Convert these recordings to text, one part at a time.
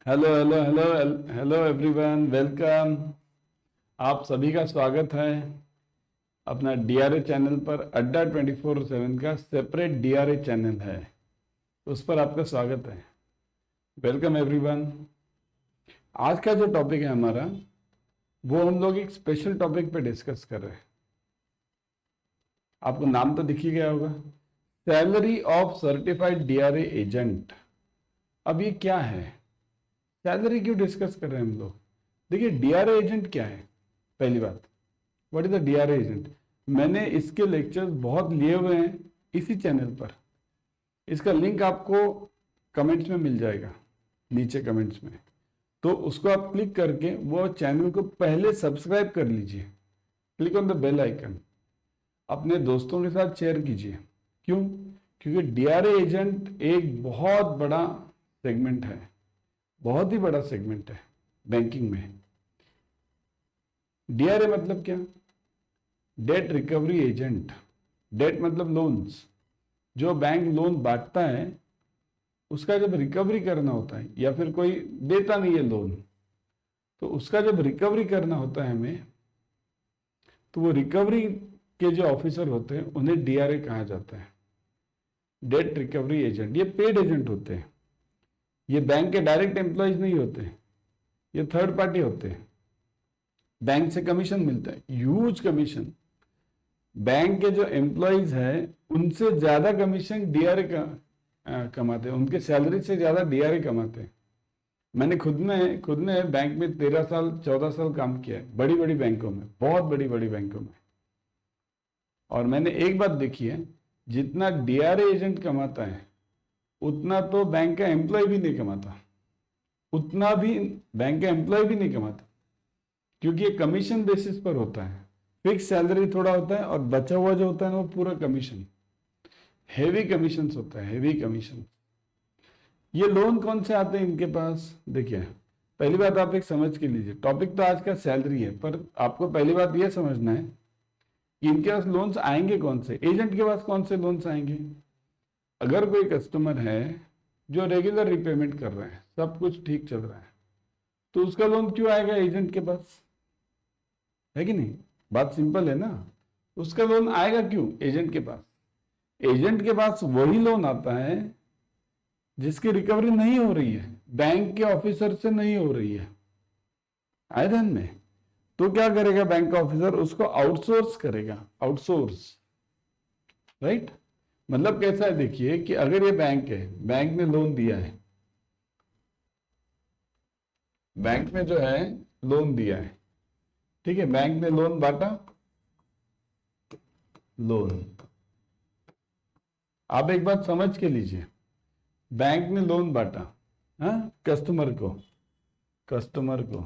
Hello hello hello hello everyone, welcome. आप सभी का स्वागत है अपना डीआरए चैनल पर। अड्डा 24/7 का सेपरेट डीआरए चैनल है, उस पर आपका स्वागत है। Welcome everyone. आज का जो टॉपिक है हमारा, वो हम लोग एक स्पेशल टॉपिक पे डिस्कस कर रहे हैं। आपको नाम तो दिख ही गया होगा, salary of certified DRA agent. अब ये क्या है, सैलरी क्यों डिस्कस कर रहे हैं हम लोग? देखिए, डीआरए एजेंट क्या है? पहली बात, what is the DRA agent? मैंने इसके लेक्चर्स बहुत लिए हुए हैं इसी चैनल पर। इसका लिंक आपको कमेंट्स में मिल जाएगा, नीचे कमेंट्स में। तो उसको आप क्लिक करके वो चैनल को पहले सब्सक्राइब कर लीजिए। Click on the bell icon, अपने दोस्तों के साथ शेयर कीजिए। क्यों? क्योंकि डीआरए एजेंट एक बहुत बड़ा सेगमेंट है, बहुत ही बड़ा सेगमेंट है बैंकिंग में। डीआरए मतलब क्या? Date recovery agent. डेट मतलब लोन्स। जो बैंक लोन बांटता है, उसका जब रिकवरी करना होता है, या फिर कोई देता नहीं है लोन, तो उसका जब रिकवरी करना होता है हमें, तो वो रिकवरी के जो ऑफिसर होते हैं उन्हें डीआरए कहा जाता है, डेट रिकवरी एजेंट। ये पेड एजेंट होते हैं, ये बैंक के डायरेक्ट एम्प्लॉयज नहीं होते, ये थर्ड पार्टी होते हैं। बैंक से कमीशन मिलता है, ह्यूज कमीशन। बैंक के जो एम्प्लॉयज हैं उनसे ज्यादा कमीशन डीआरए का कमाते हैं, उनके सैलरी से ज्यादा डीआरए कमाते हैं। मैंने खुद ने बैंक में 13 साल 14 साल काम किया है, बड़ी बड़ी बैंकों में, बहुत बड़ी बड़ी बैंकों में। और मैंने एक बात देखी है, जितना डीआरए एजेंट कमाता है उतना तो बैंक का एम्प्लॉय भी नहीं कमाता, उतना भी बैंक का एम्प्लॉय भी नहीं कमाता। क्योंकि ये कमीशन बेसिस पर होता है, फिक्स सैलरी थोड़ा होता है और बचा हुआ जो होता है ना वो पूरा कमीशन। हेवी कमीशन होता है, हेवी कमीशन। ये लोन कौन से आते हैं इनके पास? देखिए, पहली बात आप एक समझ के लीजिए, टॉपिक तो आज का सैलरी है, पर आपको पहली बात यह समझना है कि इनके पास लोन्स आएंगे कौन से, एजेंट के पास कौन से लोन्स आएंगे। अगर कोई कस्टमर है जो रेगुलर रिपेमेंट कर रहा है, सब कुछ ठीक चल रहा है, तो उसका लोन क्यों आएगा एजेंट के पास? है कि नहीं? बात सिंपल है ना। उसका लोन आएगा क्यों एजेंट के पास? एजेंट के पास वही लोन आता है जिसकी रिकवरी नहीं हो रही है, बैंक के ऑफिसर से नहीं हो रही है। आए ध्यान में? तो क्या करेगा बैंक का ऑफिसर? उसको आउटसोर्स करेगा, आउटसोर्स। राइट? मतलब कैसा है, देखिए कि अगर ये बैंक है, बैंक ने लोन दिया है, बैंक में जो है लोन दिया है, ठीक है, बैंक ने लोन बांटा, लोन। आप एक बात समझ के लीजिए, बैंक ने लोन बांटा, हाँ, कस्टमर को, कस्टमर को।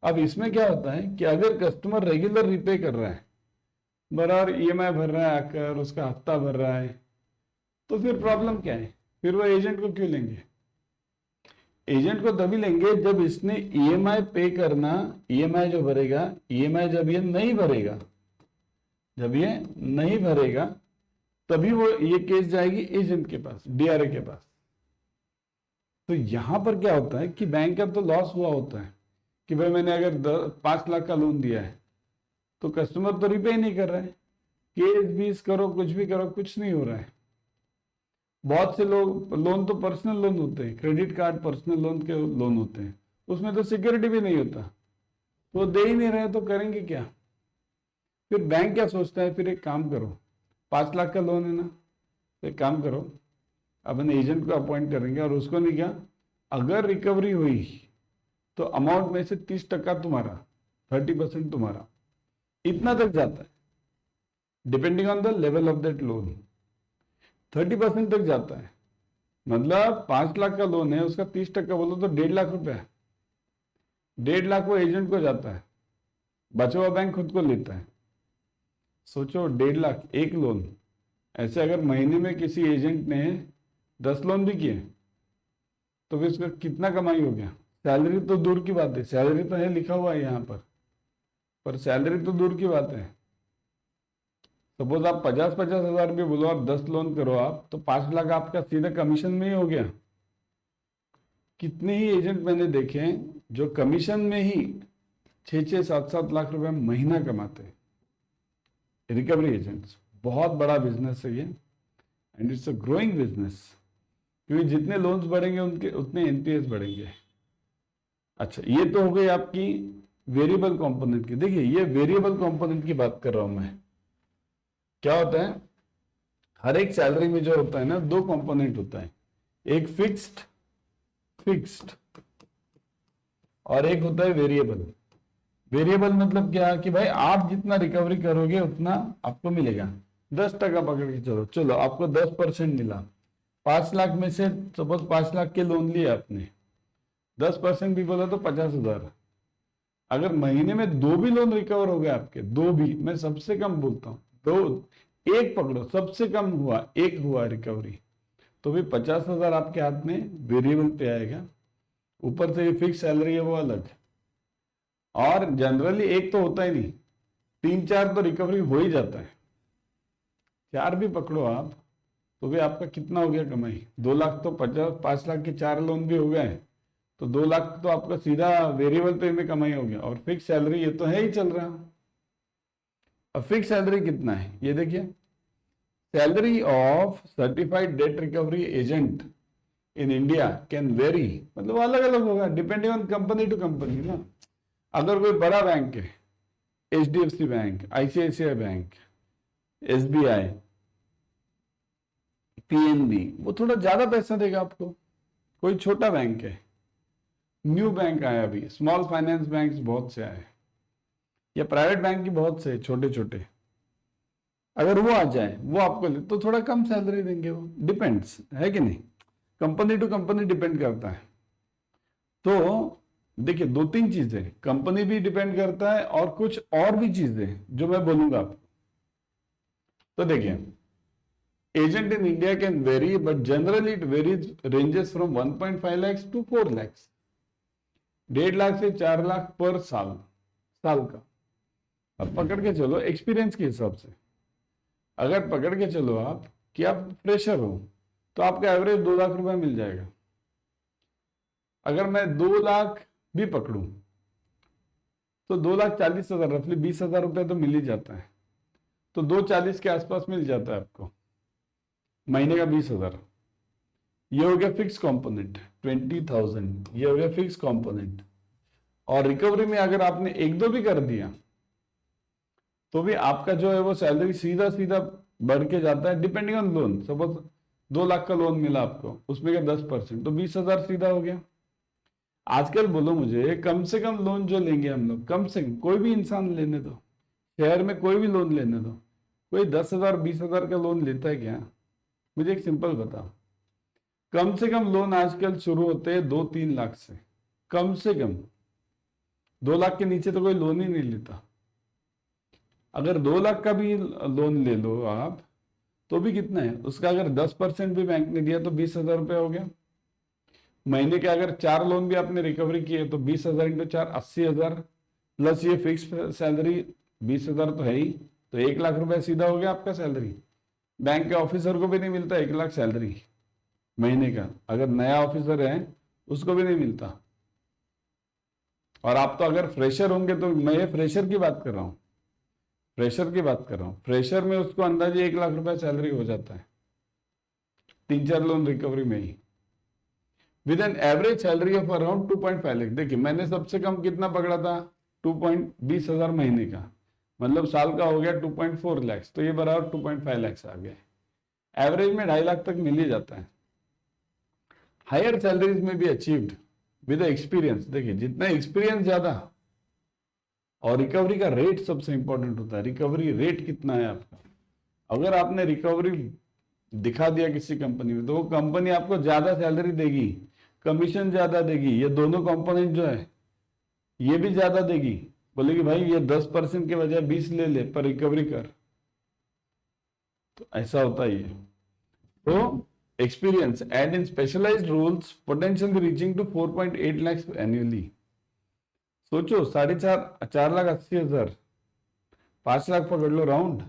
अब इसमें क्या होता है कि अगर कस्टमर रेगुलर रिपे कर रहा है, बराबर ईएमआई भर रहा है, आकर उसका हफ्ता भर रहा है, तो फिर प्रॉब्लम क्या है? फिर वो एजेंट को क्यों लेंगे? एजेंट को तभी लेंगे जब इसने ईएमआई पे करना, ईएमआई जो भरेगा, ईएमआई जब ये नहीं भरेगा, जब ये नहीं भरेगा, तभी वो ये केस जाएगी एजेंट के पास, डीआरए के पास। तो यहां पर क्या होता है कि बैंक का तो लॉस हुआ होता है कि भाई मैंने अगर 5 लाख का लोन दिया है, तो कस्टमर तो रिपे ही नहीं कर रहा है, केस बीस करो, कुछ भी करो, कुछ नहीं हो रहा है। बहुत से लोग लोन तो पर्सनल लोन होते हैं, क्रेडिट कार्ड पर्सनल लोन के लोन होते हैं, उसमें तो सिक्योरिटी भी नहीं होता, तो वो दे ही नहीं रहे, तो करेंगे क्या? फिर बैंक क्या सोचता है, फिर एक काम करो, 5 लाख का लोन है ना, तो एक काम करो, अपन एजेंट को अपॉइंट करेंगे और उसको नहीं, क्या, अगर रिकवरी हुई तो अमाउंट में से 30% तुम्हारा, 30% तुम्हारा, इतना तक जाता है, depending on the level of that loan. 30% तक जाता है। मतलब 5 लाख का लोन है, उसका 30% बोलो तो 1.5 लाख रुपया, 1.5 लाख वो एजेंट को जाता है, बचा हुआ बैंक खुद को लेता है। सोचो, 1.5 लाख एक लोन। ऐसे अगर महीने में किसी एजेंट ने 10 लोन भी किए, तो फिर उसका कितना कमाई हो गया? सैलरी तो दूर की बात है, सैलरी तो है लिखा हुआ है यहाँ पर सैलरी तो दूर की बात है। सपोज आप 50-50 हज़ार रुपये बोलो, आप 10 लोन करो आप, तो 5 लाख आपका सीधा कमीशन में ही हो गया। कितने ही एजेंट मैंने देखे हैं जो कमीशन में ही 6-7 लाख रुपए महीना कमाते हैं। रिकवरी एजेंट्स बहुत बड़ा बिजनेस है ये, and it's a growing business, क्योंकि जितने लोन्स बढ़ेंगे उनके उतने एनपीएस बढ़ेंगे। अच्छा, ये तो हो गई आपकी वेरिएबल कंपोनेंट की। देखिए, ये वेरिएबल कंपोनेंट की बात कर रहा हूं मैं। क्या होता है, हर एक सैलरी में जो होता है ना, दो कंपोनेंट होता है, एक फिक्स्ड और एक होता है वेरिएबल। वेरिएबल मतलब क्या कि भाई आप जितना रिकवरी करोगे उतना आपको मिलेगा। 10% पकड़ के चलो, चलो आपको 10% मिला। 5 लाख में से सपोज 5 लाख के लोन लिए आपने, 10% भी बोला तो 50,000। अगर महीने में 2 भी लोन रिकवर हो गए आपके, 2 भी, मैं सबसे कम बोलता हूँ, 2, एक पकड़ो, सबसे कम हुआ, एक हुआ रिकवरी, तो भी 50,000 आपके हाथ में वेरिएबल पे आएगा। ऊपर से फिक्स सैलरी है वो अलग। और जनरली एक तो होता ही नहीं, 3-4 तो रिकवरी हो ही जाता है। 4 भी पकड़ो आप तो भी आपका कितना हो गया कमाई, 2 लाख तो 5 लाख के 4 लोन भी हो गए, तो 2 लाख तो आपका सीधा वेरिएबल पे में कमाई हो गया। और फिक्स सैलरी ये तो है ही चल रहा। अब फिक्स सैलरी कितना है ये देखिए, salary of certified debt recovery agent in India can vary, मतलब अलग अलग होगा depending on company to company ना। अगर कोई बड़ा बैंक है, HDFC bank, ICICI bank, SBI, PNB, वो थोड़ा ज्यादा पैसा देगा आपको। कोई छोटा बैंक है, न्यू बैंक आया अभी, स्मॉल फाइनेंस बैंक बहुत से आए, या प्राइवेट बैंक की बहुत से छोटे छोटे, अगर वो आ जाए वो आपको तो थोड़ा कम सैलरी देंगे। वो डिपेंड्स, है कि नहीं, कंपनी टू कंपनी डिपेंड करता है। तो देखिए, 2-3 चीजें, कंपनी भी डिपेंड करता है और कुछ और भी चीजें जो मैं बोलूंगा आपको। तो देखिए, agent in India can very, but generally it varies, ranges from 1.5 lakhs to 4 lakhs, 1.5 lakh से 4 लाख पर साल का। अब पकड़ के चलो एक्सपीरियंस के हिसाब से, अगर पकड़ के चलो आप कि आप फ्रेशर हो तो आपका एवरेज 2 लाख रुपए मिल जाएगा। अगर मैं 2 लाख भी पकड़ूं तो 2,40,000, रफली 20,000 रुपए तो मिल ही जाता है। तो 2,40 के आसपास मिल जाता है आपको महीने का 20,000। ये हो गया फिक्स कंपोनेंट 20,000, ये हो गया फिक्स कंपोनेंट। और रिकवरी में अगर आपने 1-2 भी कर दिया तो भी आपका जो है वो सैलरी सीधा सीधा बढ़ के जाता है, depending on loan. Suppose 2 lakh का लोन मिला आपको, उसमें का 10%, तो 20,000 सीधा हो गया। आजकल बोलो मुझे, कम से कम लोन जो लेंगे हम लोग, कम से कम कोई भी इंसान लेने दो, शहर में कोई भी लोन लेने दो, कोई 10,000 20,000 का लोन लेता है क्या? मुझे एक सिंपल बताओ। कम से कम लोन आजकल शुरू होते हैं 2-3 लाख से, कम से कम। 2 लाख के नीचे तो कोई लोन ही नहीं लेता। अगर 2 लाख का भी लोन ले लो आप, तो भी कितना है उसका, अगर 10% भी बैंक ने दिया तो 20,000 रुपये हो गया महीने के। अगर 4 लोन भी आपने रिकवरी किए तो 20,000 × 4 80,000, प्लस ये फिक्स सैलरी 20,000 तो है ही, तो 1 लाख रुपए सीधा हो गया आपका सैलरी। बैंक के ऑफिसर को भी नहीं मिलता 1 लाख सैलरी महीने का, अगर नया ऑफिसर है उसको भी नहीं मिलता। और आप तो अगर फ्रेशर होंगे, तो मैं ये फ्रेशर की बात कर रहा हूँ, फ्रेशर की बात कर रहा हूँ, फ्रेशर में उसको अंदाजे 1 लाख रुपए सैलरी हो जाता है 3-4 लोन रिकवरी में ही, with an average salary of around 2.5 lakh. देखिए, मैंने सबसे कम कितना पकड़ा था, 2,20,000 महीने का, मतलब साल का हो गया 2.4 लाख, तो ये बराबर 2.5 लाख आ गए। एवरेज में 2.5 लाख तक मिल ही जाता है। हायर सैलरीज में भी अचीव्ड विद एक्सपीरियंस। देखिए, जितना एक्सपीरियंस ज्यादा, और रिकवरी का रेट सबसे इंपॉर्टेंट होता है। रिकवरी रेट कितना है आपका? अगर आपने रिकवरी दिखा दिया किसी कंपनी में, तो वो कंपनी आपको ज्यादा सैलरी देगी, कमीशन ज्यादा देगी, ये दोनों कंपोनेंट जो है ये भी ज्यादा देगी। बोलेगी भाई ये 10% के बजाय 20 ले ले पर रिकवरी कर। तो ऐसा होता ही है। तो experience and in specialized roles potential reaching to 4.8 lakh annually. सोचो, 4,80,000, 5 लाख पकड़ लो राउंड,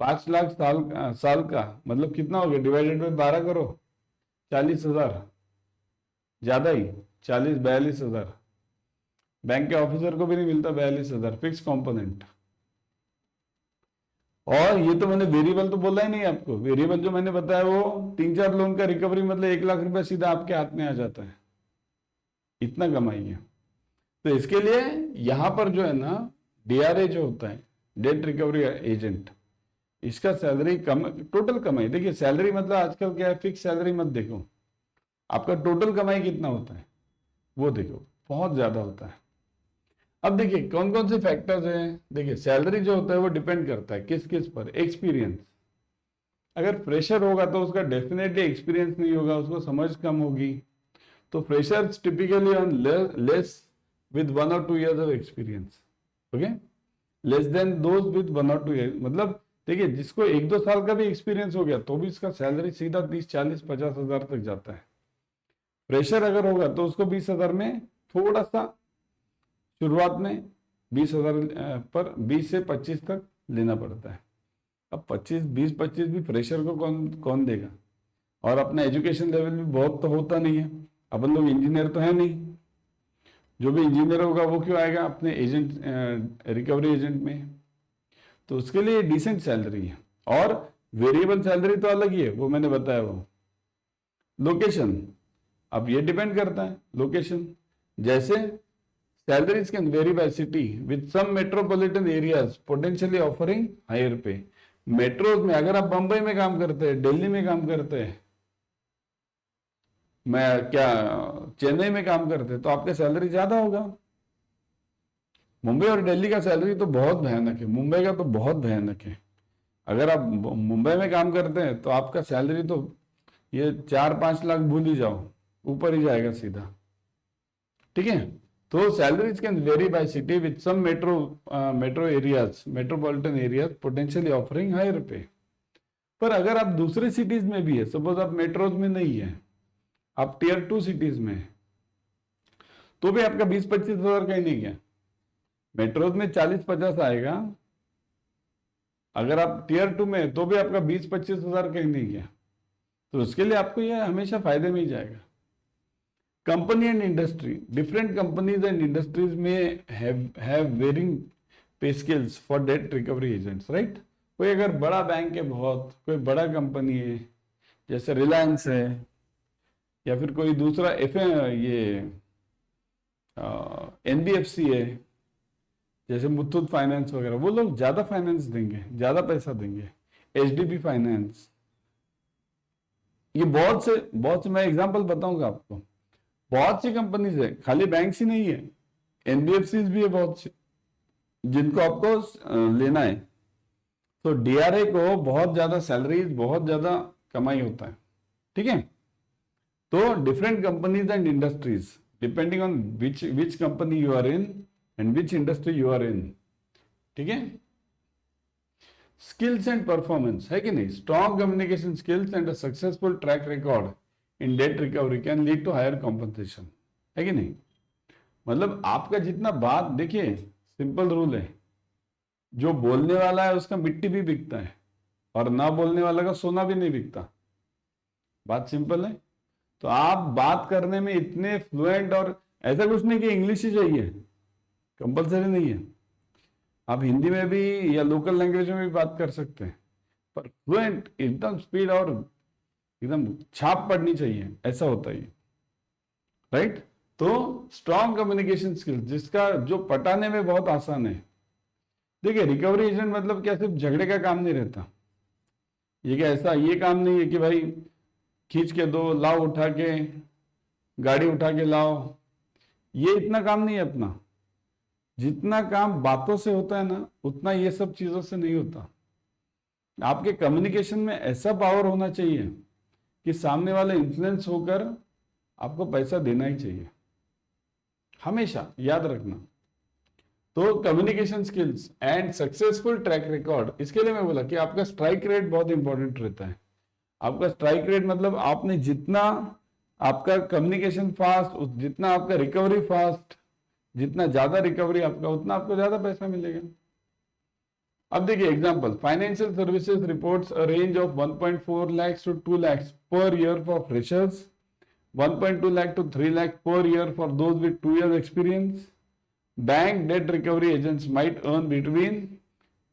5 लाख साल का मतलब कितना हो गया, डिवाइडेड बाय 12 करो, 40,000। ज्यादा ही, 40-42 हज़ार। बैंक के ऑफिसर को भी नहीं मिलता 42 हज़ार फिक्स कंपोनेंट। और ये तो मैंने वेरिएबल तो बोला ही नहीं आपको, वेरिएबल जो मैंने बताया वो 3-4 लोन का रिकवरी मतलब 1 लाख रुपए सीधा आपके हाथ में आ जाता है, इतना कमाई है। तो इसके लिए यहां पर जो है ना, डीआरए जो होता है, डेट रिकवरी एजेंट, इसका सैलरी कम, टोटल कमाई, देखिए सैलरी मतलब आजकल क्या है, फिक्स सैलरी मत देखो, आपका टोटल कमाई कितना होता है वो देखो, बहुत ज्यादा होता है। अब देखिए कौन कौन से फैक्टर्स हैं। देखिए सैलरी जो होता है वो डिपेंड करता है किस किस पर, एक्सपीरियंस। अगर फ्रेशर होगा तो उसका डेफिनेटली एक्सपीरियंस नहीं होगा, उसको समझ कम होगी। तो freshers typically on less with 1 or 2 years of experience, okay, less than those with 1 or 2 years। मतलब देखिए जिसको 1-2 साल का भी एक्सपीरियंस हो गया तो भी इसका सैलरी सीधा 30-40-50 हज़ार तक जाता है। फ्रेशर अगर होगा तो उसको 20 हज़ार में थोड़ा सा शुरुआत में 20 हज़ार पर 20 से 25 तक लेना पड़ता है। अब 20-25 भी फ्रेशर को कौन कौन देगा, और अपना एजुकेशन लेवल भी बहुत तो होता नहीं है, अपन लोग इंजीनियर तो है नहीं, जो भी इंजीनियर होगा वो क्यों आएगा अपने एजेंट, रिकवरी एजेंट में। तो उसके लिए डिसेंट सैलरी है। और वेरिएबल सैलरी तो अलग ही है, वो मैंने बताया। वो लोकेशन, अब ये डिपेंड करता है लोकेशन, जैसे salaries can vary by city with some metropolitan areas potentially offering higher pay। Metros में अगर आप बंबई में काम करते हैं, दिल्ली में काम करते हैं, मैं क्या चेन्नई में काम करते हैं, तो आपका सैलरी ज्यादा होगा। मुंबई और दिल्ली का सैलरी तो बहुत भयानक है, मुंबई का तो बहुत भयानक है। अगर आप मुंबई में काम करते हैं तो आपका सैलरी तो ये 4-5 लाख भूल ही जाओ, ऊपर ही जाएगा सीधा, ठीक है। तो salaries can vary by city with some metropolitan areas potentially offering higher pay। पर अगर आप दूसरे सिटीज में भी है, सपोज आप मेट्रोज में नहीं है, आप टियर 2 सिटीज में है, तो भी आपका 20-25 हज़ार का ही नहीं है, मेट्रोज में 40-50 आएगा। अगर आप टियर 2 में है तो भी आपका 20-25 हज़ार का ही नहीं है। तो उसके लिए आपको यह हमेशा फायदे में ही जाएगा। Company and industry, different companies and industries में हैव वेरिंग पे scales for date recovery agents, right. कोई अगर बड़ा बैंक है, बहुत कोई बड़ा कंपनी है जैसे रिलायंस है, या फिर कोई दूसरा ये एनबीएफसी है जैसे मुथूट फाइनेंस वगैरह, वो लोग ज्यादा फाइनेंस देंगे, ज्यादा पैसा देंगे। एचडीबी फाइनेंस, ये बहुत से मैं एग्जांपल बताऊंगा आपको। बहुत सी कंपनीज है, खाली बैंक ही नहीं है, एनबीएफसी भी है बहुत सी, जिनको आपको लेना है। तो डीआरए को बहुत ज्यादा सैलरीज, बहुत ज्यादा कमाई होता है, ठीक है। तो different companies and industries depending on which company you are in and which industry you are in, ठीक है। स्किल्स एंड परफॉर्मेंस है कि नहीं, strong communication skills and a successful track record in debt recovery can lead to higher compensation, है कि नहीं। मतलब आपका जितना बात, देखिए सिंपल रूल है, जो बोलने वाला है उसका मिट्टी भी बिकता है, और ना बोलने वाला का सोना भी नहीं बिकता। बात सिंपल है। तो आप बात करने में इतने फ्लुएंट, और ऐसा कुछ नहीं कि इंग्लिश ही चाहिए, कंपलसरी नहीं है, आप हिंदी में भी या लोकल लैंग्वेज में भी बात कर सकते हैं, पर फ्लुएंट, एकदम स्पीड और एकदम छाप पड़नी चाहिए, ऐसा होता है, राइट। तो स्ट्रॉन्ग कम्युनिकेशन स्किल्स, जिसका जो पटाने में बहुत आसान है। देखिए रिकवरी एजेंट मतलब क्या सिर्फ झगड़े का काम नहीं रहता, ये क्या ऐसा ये काम नहीं है कि भाई खींच के दो, लाओ उठा के, गाड़ी उठा के लाओ, ये इतना काम नहीं है अपना। जितना काम बातों से होता है ना, उतना ये सब चीजों से नहीं होता। आपके कम्युनिकेशन में ऐसा पावर होना चाहिए कि सामने वाला इन्फ्लुएंस होकर आपको पैसा देना ही चाहिए, हमेशा याद रखना। तो communication skills and successful track record, इसके लिए मैं बोला कि आपका स्ट्राइक रेट बहुत इंपॉर्टेंट रहता है। आपका स्ट्राइक रेट मतलब आपने जितना आपका कम्युनिकेशन फास्ट, जितना आपका रिकवरी फास्ट, जितना ज्यादा रिकवरी आपका, उतना आपको ज्यादा पैसा मिलेगा। अब देखिए example, financial services reports a range of 1.4 lakhs to 2 lakhs per year for freshers 1.2 lakh to 3 lakh per year for those with 2 years experience. Bank debt recovery agents might earn between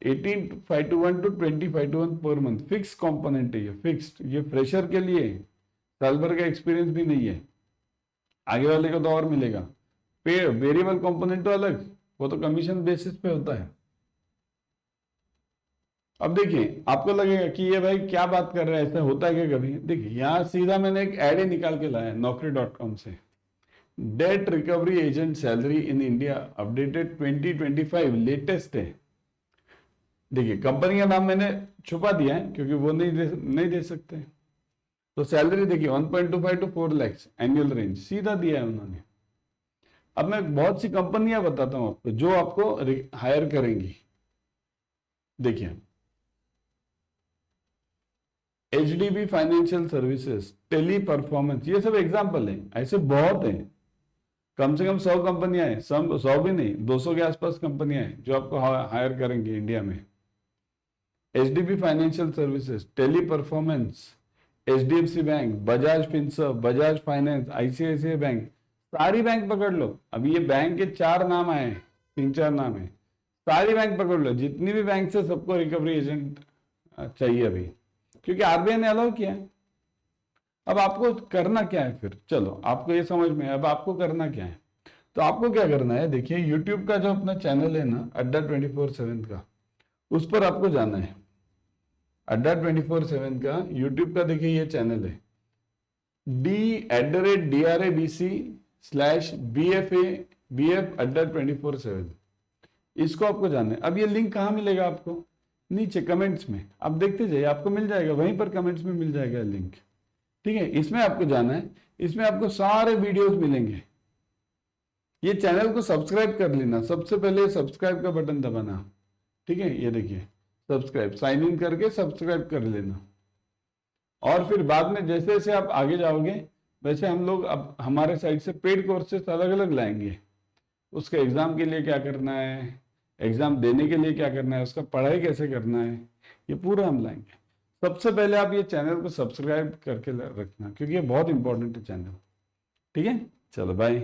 18,521 to 20,521 per month. Fix component है ये, fixed. ये fresher के लिए, साल भर का experience भी नहीं है, आगे वाले को तो और मिलेगा। पे वेरिएबल कंपोनेंट तो अलग, वो तो कमीशन बेसिस पे होता है। अब देखिए, आपको लगेगा कि ये भाई क्या बात कर रहा है, ऐसा होता है क्या कभी? देखिए यहाँ सीधा मैंने एक एड ही निकाल के लाया naukri.com से। Date recovery agent salary in India updated 2025 latest है। देखिए कंपनी का नाम मैंने छुपा दिया है क्योंकि वो नहीं दे सकते। तो सैलरी देखिए 1.25 to 4 lakhs एनुअल रेंज सीधा दिया है उन्होंने। अब मैं बहुत सी कंपनियां बताता हूं आपको जो आपको हायर करेंगी। देखिए HDB financial services, tele performance, ये सब एग्जांपल है, ऐसे बहुत हैं। कम से कम 100 कंपनियां हैं, 100 भी नहीं, 200 के आसपास कंपनियां हैं जो आपको हायर करेंगे इंडिया में। HDB financial services, tele performance, HDFC bank, Bajaj Finserv, Bajaj finance, ICICI bank, सारी बैंक पकड़ लो। अभी ये बैंक के 4 नाम आए, 3-4 नाम है, सारी बैंक पकड़ लो, जितनी भी बैंक से सबको रिकवरी एजेंट चाहिए अभी, क्योंकि RBI ने अलाउ किया है। अब आपको करना क्या है फिर? चलो आपको ये समझ में, अब आपको करना क्या है? तो आपको क्या करना है, देखिए यूट्यूब का जो अपना चैनल है ना, अड्डा 24/7 का, उस पर आपको जाना है। अड्डा 24/7 का यूट्यूब का देखिए ये चैनल है, DRABC/BF अड्डा 24/7, इसको आपको जाना है। अब ये लिंक कहाँ मिलेगा आपको? नीचे कमेंट्स में, आप देखते जाइए, आपको मिल जाएगा, वहीं पर कमेंट्स में मिल जाएगा लिंक। ठीक है, इसमें आपको जाना है, इसमें आपको सारे वीडियोस मिलेंगे। ये चैनल को सब्सक्राइब कर लेना, सबसे पहले सब्सक्राइब का बटन दबाना। ठीक है, ये देखिए सब्सक्राइब, साइन इन करके सब्सक्राइब कर लेना। और फिर बाद में जैसे जैसे आप आगे जाओगे वैसे हम लोग अब हमारे साइड से पेड कोर्सेस अलग अलग लाएंगे। उसके एग्जाम के लिए क्या करना है, एग्जाम देने के लिए क्या करना है, उसका पढ़ाई कैसे करना है, ये पूरा हम लाएंगे। सबसे पहले आप ये चैनल को सब्सक्राइब करके रखना, क्योंकि ये बहुत इंपॉर्टेंट है चैनल। ठीक है, चलो बाय।